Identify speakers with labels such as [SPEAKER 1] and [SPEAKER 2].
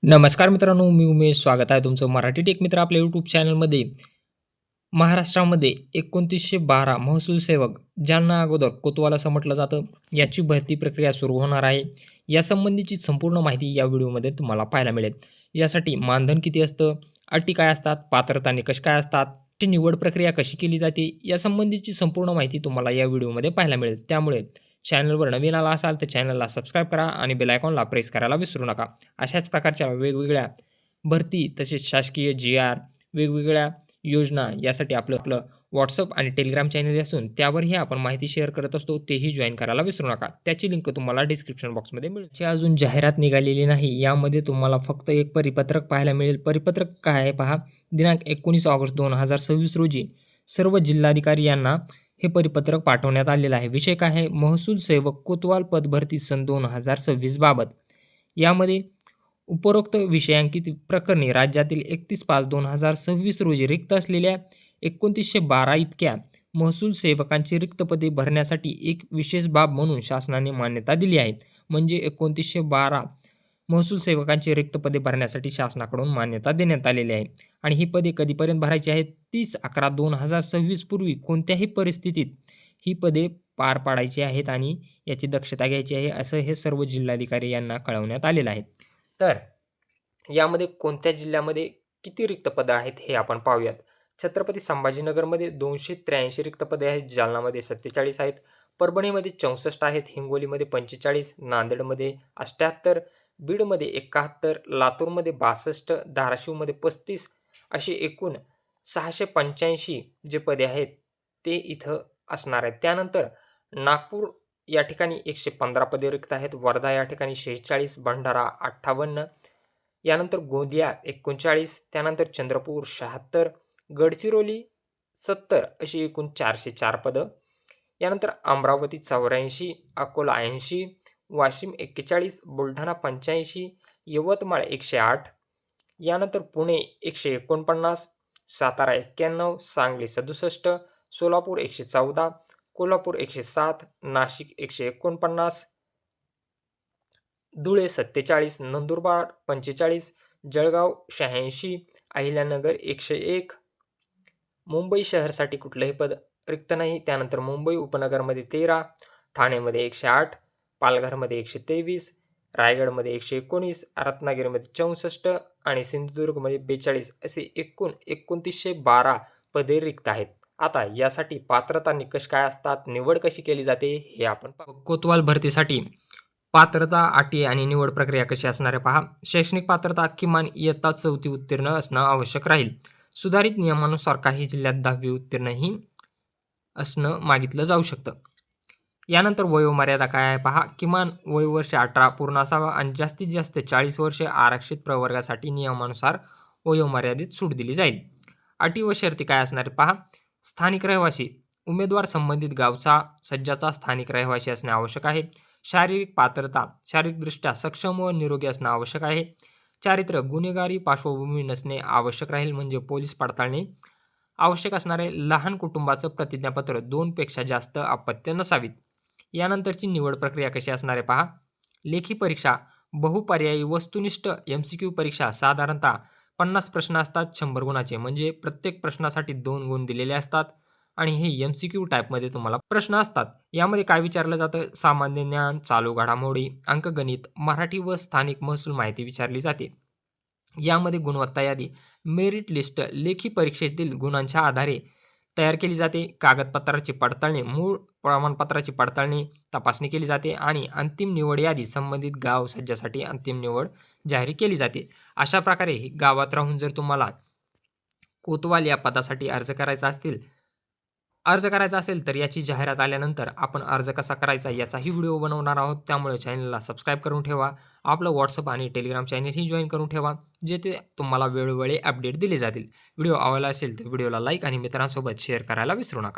[SPEAKER 1] नमस्कार मित्रांनो, मी उमेश. स्वागत आहे तुमचं मराठी टेक मित्र आपल्या यूट्यूब चॅनलमध्ये. महाराष्ट्रामध्ये 2912 महसूल सेवक ज्यांना अगोदर कोतवाल असं म्हटलं जातं, याची भरती प्रक्रिया सुरू होणार आहे. यासंबंधीची संपूर्ण माहिती या व्हिडिओमध्ये तुम्हाला पाहायला मिळेल. यासाठी मानधन किती असतं, अटी काय असतात, पात्रता निकष काय असतात, ची निवड प्रक्रिया कशी केली जाते, यासंबंधीची संपूर्ण माहिती तुम्हाला या व्हिडिओमध्ये पाहायला मिळेल. त्यामुळे चॅनलवर नवीन आला असाल तर चॅनलला सबस्क्राईब करा आणि बेल आयकॉनला प्रेस करायला विसरू नका. अशाच प्रकारच्या वेगवेगळ्या भरती तसेच शासकीय जी-आर, वेगवेगळ्या योजना यासाठी आपलं WhatsApp आणि Telegram चॅनल असून त्यावरही आपण माहिती शेअर करत असतो. तेही जॉइन करायला विसरू नका. त्याची लिंक तुम्हाला डिस्क्रिप्शन बॉक्समध्ये मिळेल. जी अजून जाहिरात निघालेली नाही, यामध्ये तुम्हाला फक्त एक परिपत्रक पाहायला मिळेल. परिपत्रक काय आहे पहा. दिनांक 19 ऑगस्ट 2026 रोजी सर्व जिल्हाधिकारी यांना हे परिपत्रक पाठवण्यात आलेलं आहे. विषय काय आहे? महसूल सेवक कोतवाल पद भरती सन 2026 बाबत. यामध्ये उपरोक्त विषयांकित प्रकरणी राज्यातील 31/5/2026 रोजी रिक्त असलेल्या 2912 इतक्या महसूल सेवकांची रिक्त पदे भरण्यासाठी एक विशेष बाब म्हणून शासनाने मान्यता दिली आहे. म्हणजे 2912 महसूल सेवकांची रिक्त पदे भरण्यासाठी शासनाकडून मान्यता देण्यात आलेली आहे. आणि ही पदे कधीपर्यंत भरायची आहेत? 30/11/2026 पूर्वी कोणत्याही परिस्थितीत ही पदे पार पाडायची आहेत आणि याची दक्षता घ्यायची आहे, असं हे सर्व जिल्हाधिकारी यांना कळवण्यात आलेलं आहे. तर यामध्ये कोणत्या जिल्ह्यामध्ये किती रिक्त पदं आहेत हे आपण पाहूयात. छत्रपती संभाजीनगरमध्ये 283 रिक्त पदे आहेत, जालनामध्ये 47 आहेत, परभणीमध्ये 64 आहेत, हिंगोलीमध्ये 45, नांदेडमध्ये 78, बीडमध्ये 71, लातूरमध्ये 62, धाराशिवमध्ये 35 अशी एकूण 685 जे पदे आहेत ते इथं असणार आहेत. त्यानंतर नागपूर या ठिकाणी 115 पदे रिक्त आहेत, वर्धा या ठिकाणी 46, भंडारा 58, यानंतर गोंदिया 39, त्यानंतर चंद्रपूर 76, गडचिरोली 70 अशी एकूण 404 पदं. यानंतर अमरावती 84, अकोला 80, वाशिम 41, बुलढाणा 85, यवतमाळ 108, यानंतर पुणे 149, सातारा 91, सांगली 67, सोलापूर 114, कोल्हापूर 107, नाशिक 149, धुळे 47, नंदुरबार 45, जळगाव 86, अहिल्यानगर 101, मुंबई शहरसाठी कुठलंही पद रिक्त नाही. त्यानंतर मुंबई उपनगरमध्ये 13, ठाणेमध्ये 108, पालघरमध्ये 123, रायगडमध्ये 119, रत्नागिरीमध्ये 64 आणि सिंधुदुर्गमध्ये 42 असे एकूण 2912 पदे रिक्त आहेत. आता यासाठी पात्रता निकष काय असतात, निवड कशी केली जाते हे आपण पाहू. कोतवाल भरतीसाठी पात्रता, अटी आणि निवड प्रक्रिया कशी असणार आहे पहा. शैक्षणिक पात्रता किमान इयत्ता 4थी उत्तीर्ण असणं आवश्यक राहील. सुधारित नियमानुसार काही जिल्ह्यात 10वी उत्तीर्णही असणं मागितलं जाऊ शकतं. यानंतर वयोमर्यादा काय आहे पहा. किमान वयोवर्ष 18 पूर्ण असावा आणि जास्तीत जास्त 40 वर्षे आरक्षित प्रवर्गासाठी नियमानुसार वयोमर्यादेत सूट दिली जाईल. अटी व शर्ती काय असणार आहेत पहा. स्थानिक रहिवासी उमेदवार संबंधित गावचा सज्जाचा स्थानिक रहिवासी असणे आवश्यक आहे. शारीरिक पात्रता शारीरिकदृष्ट्या सक्षम व निरोगी असणं आवश्यक आहे. चारित्र्य गुन्हेगारी पार्श्वभूमी नसणे आवश्यक राहील, म्हणजे पोलीस पडताळणी आवश्यक असणारे. लहान कुटुंबाचं प्रतिज्ञापत्र 2 पेक्षा जास्त अपत्य नसावीत. यानंतरची निवड प्रक्रिया कशी असणार आहे पहा. लेखी परीक्षा बहुपर्यायी वस्तुनिष्ठ MCQ परीक्षा साधारणतः 50 प्रश्न असतात 100 गुणाचे, म्हणजे प्रत्येक प्रश्नासाठी 2 गुण दिलेले असतात आणि हे MCQ टाईपमध्ये तुम्हाला प्रश्न असतात. यामध्ये काय विचारलं जातं? सामान्य ज्ञान, चालू घडामोडी, अंकगणित, मराठी व स्थानिक महसूल माहिती विचारली जाते. यामध्ये गुणवत्ता यादी मेरिट लिस्ट लेखी परीक्षेतील गुणांच्या आधारे तयार केली जाते. कागदपत्राची पडताळणी, मूळ प्रमाणपत्राची पडताळणी तपासणी केली जाते आणि अंतिम निवड यादी संबंधित गाव सज्जासाठी अंतिम निवड जाहीर केली जाते. अशा प्रकारे गावात राहून जर तुम्हाला कोतवाल या पदासाठी अर्ज करायचा असेल तर याची जाहिरात आल्यानंतर आपण अर्ज कसा करायचा याचाही व्हिडिओ बनवणार आहोत. त्यामुळे चॅनलला सबस्क्राईब करून ठेवा. आपलं WhatsApp आणि Telegram चॅनलही जॉइन करून ठेवा, जेथे तुम्हाला वेळोवेळी अपडेट दिले जातील. व्हिडिओ आवडला असेल तर व्हिडिओला लाईक आणि मित्रांसोबत शेअर करायला विसरू नका.